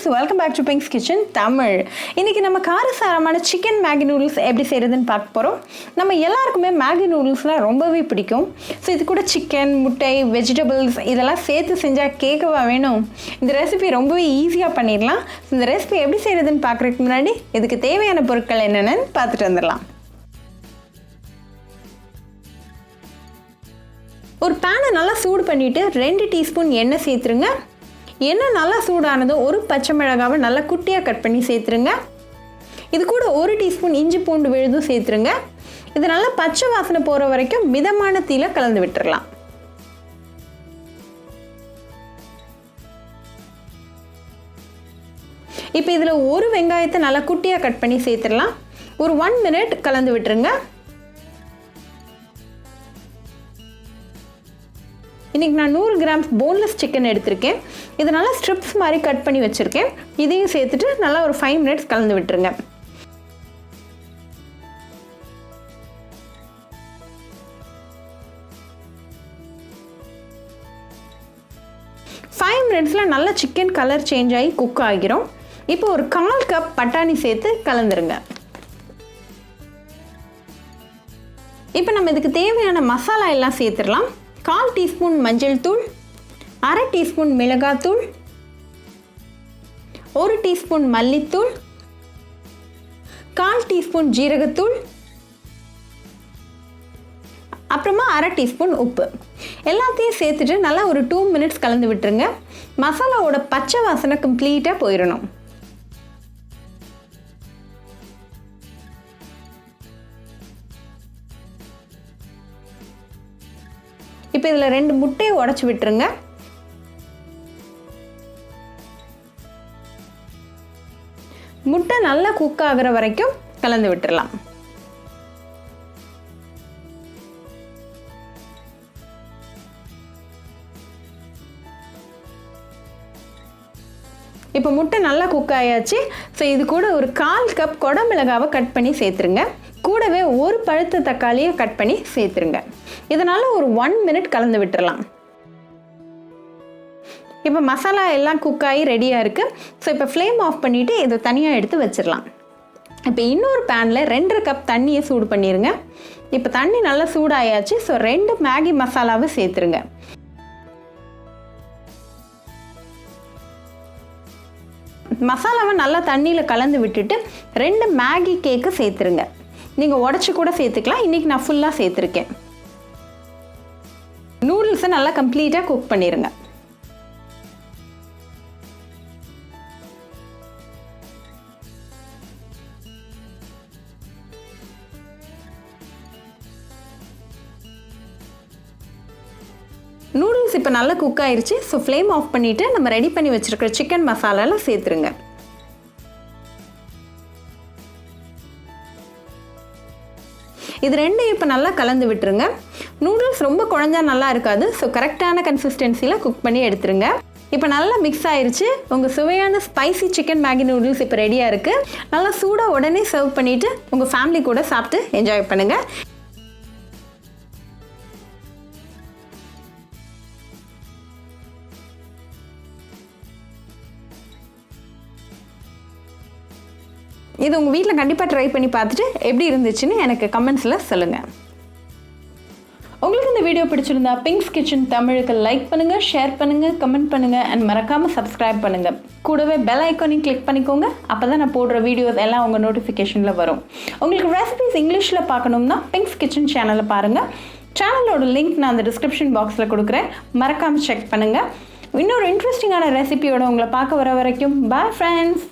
friends, welcome back to Pink's Kitchen Tamil. இன்னைக்கு நம்ம காரசாரமான chicken Maggi noodles எப்படி செய்யறதுன்னு பார்க்க போறோம். நம்ம எல்லாருக்குமே Maggi noodlesலாம் ரொம்பவே பிடிக்கும். சோ இது கூட chicken, முட்டை, vegetables இதெல்லாம் சேர்த்து செஞ்சா கேக்கவா வேணும். இந்த ரெசிபி ரொம்பவே ஈஸியா பண்ணிரலாம். இந்த ரெசிபி எப்படி செய்யறதுன்னு பார்க்கறதுக்கு முன்னாடி இதுக்கு தேவையான பொருட்கள் என்னென்னன்னு பார்த்துட்டு வந்துடலாம். ஒரு pan நல்லா சூடு பண்ணிட்டு 2 டீஸ்பூன் எண்ணெய் சேர்த்துருங்க. எண்ணெய் நல்லா சூடானதும் ஒரு பச்சை மிளகாவை நல்லா குட்டியா கட் பண்ணி சேர்த்துருங்க. இது கூட 1 டீஸ்பூன் இஞ்சி பூண்டு விழுதும் சேர்த்துருங்க. இது நல்லா பச்சை வாசனை போற வரைக்கும் மிதமான தீயில கலந்து விட்டுறலாம். இப்போ இதுல ஒரு வெங்காயத்தை நல்லா குட்டியா கட் பண்ணி சேர்த்துறலாம். ஒரு 1 மினிட் கலந்து விட்டுருங்க. இன்னைக்கு நான் 100 கிராம்ஸ் போன்லெஸ் சிக்கன் எடுத்திருக்கேன். இதை நல்லா ஸ்ட்ரிப்ஸ் மாதிரி கட் பண்ணி வச்சிருக்கேன். இதையும் சேர்த்துட்டு நல்லா ஒரு 5 மினிட்ஸ் கலந்து விட்டுருங்க. ஃபைவ் மினிட்ஸில் நல்லா சிக்கன் கலர் சேஞ்ச் ஆகி குக் ஆகிரும். இப்போ ஒரு 1/4 கப் பட்டாணி சேர்த்து கலந்துருங்க. இப்போ நம்ம இதுக்கு தேவையான மசாலா எல்லாம் சேர்த்துடலாம். 1/4 டீஸ்பூன் மஞ்சள் தூள், 1/2 டீஸ்பூன் மிளகாத்தூள், 1 டீஸ்பூன் மல்லித்தூள், 1/4 டீஸ்பூன் ஜீரகத்தூள், அப்புறமா 1/2 டீஸ்பூன் உப்பு எல்லாத்தையும் சேர்த்துட்டு நல்லா ஒரு 2 மினிட்ஸ் கலந்து விட்டுருங்க. மசாலாவோட பச்சை வாசனை கம்ப்ளீட்டாக போயிடணும். இப்போ இதில் 2 முட்டையை உடைச்சு விட்டுருங்க. முட்டை நல்லா குக் ஆகிற வரைக்கும் கலந்து விட்டுறலாம். இப்போ முட்டை நல்லா குக் ஆயாச்சு. ஸோ இது கூட ஒரு 1/4 கப் குடமிளகாவை கட் பண்ணி சேர்த்துருங்க. கூடவே ஒரு பழுத்த தக்காளியை கட் பண்ணி சேர்த்துருங்க. இதனால ஒரு 1 மினிட் கலந்து விட்டுறலாம். இப்போ மசாலா எல்லாம் குக் ஆகி ரெடியாக இருக்குது. ஸோ இப்போ ஃப்ளேம் ஆஃப் பண்ணிவிட்டு இதை தனியாக எடுத்து வச்சிடலாம். இப்போ இன்னொரு பேனில் 2 கப் தண்ணியை சூடு பண்ணிடுங்க. இப்போ தண்ணி நல்லா சூடாயாச்சு. ஸோ 2 மேகி மசாலாவை சேர்த்துருங்க. மசாலாவை நல்லா தண்ணியில் கலந்து விட்டுட்டு 2 மேகி கேக்கு சேர்த்துருங்க. நீங்கள் உடச்சி கூட சேர்த்துக்கலாம். இன்றைக்கி நான் ஃபுல்லாக சேர்த்துருக்கேன். நூடுல்ஸை நல்லா கம்ப்ளீட்டாக குக் பண்ணிடுங்க. நூடுல்ஸ் இப்போ நல்லா குக் ஆயிடுச்சு. ஸோ ஃப்ளேம் ஆஃப் பண்ணிவிட்டு நம்ம ரெடி பண்ணி வச்சுருக்கிற சிக்கன் மசாலாவில் சேர்த்துருங்க. இது 2 இப்போ நல்லா கலந்து விட்டுருங்க. நூடுல்ஸ் ரொம்ப குழஞ்சா நல்லா இருக்காது. ஸோ கரெக்டான கன்சிஸ்டன்சியில் குக் பண்ணி எடுத்துருங்க. இப்போ நல்லா மிக்ஸ் ஆயிடுச்சு. உங்கள் சுவையான ஸ்பைசி சிக்கன் மேகி நூடுல்ஸ் இப்போ ரெடியாக இருக்குது. நல்லா சூடாக உடனே சர்வ் பண்ணிவிட்டு உங்கள் ஃபேமிலி கூட சாப்பிட்டு என்ஜாய் பண்ணுங்கள். இது உங்கள் வீட்டில் கண்டிப்பாக ட்ரை பண்ணி பார்த்துட்டு எப்படி இருந்துச்சுன்னு எனக்கு கமெண்ட்ஸில் சொல்லுங்கள். உங்களுக்கு இந்த வீடியோ பிடிச்சிருந்தா பிங்க்ஸ் கிச்சன் தமிழுக்கு லைக் பண்ணுங்கள், ஷேர் பண்ணுங்கள், கமெண்ட் பண்ணுங்கள் அண்ட் மறக்காமல் சப்ஸ்கிரைப் பண்ணுங்கள். கூடவே பெல் ஐக்கானையும் கிளிக் பண்ணிக்கோங்க. அப்போ தான் நான் போடுற வீடியோஸ் எல்லாம் உங்கள் நோட்டிஃபிகேஷனில் வரும். உங்களுக்கு ரெசிபிஸ் இங்கிலீஷில் பார்க்கணும்னா பிங்க்ஸ் கிச்சன் சேனலை பாருங்கள். சேனலோட லிங்க் நான் அந்த டிஸ்கிரிப்ஷன் பாக்ஸில் கொடுக்குறேன். மறக்காமல் செக் பண்ணுங்கள். இன்னொரு இன்ட்ரெஸ்டிங்கான ரெசிபியோட உங்களை பார்க்க வர வரைக்கும் பாய் ஃப்ரெண்ட்ஸ்.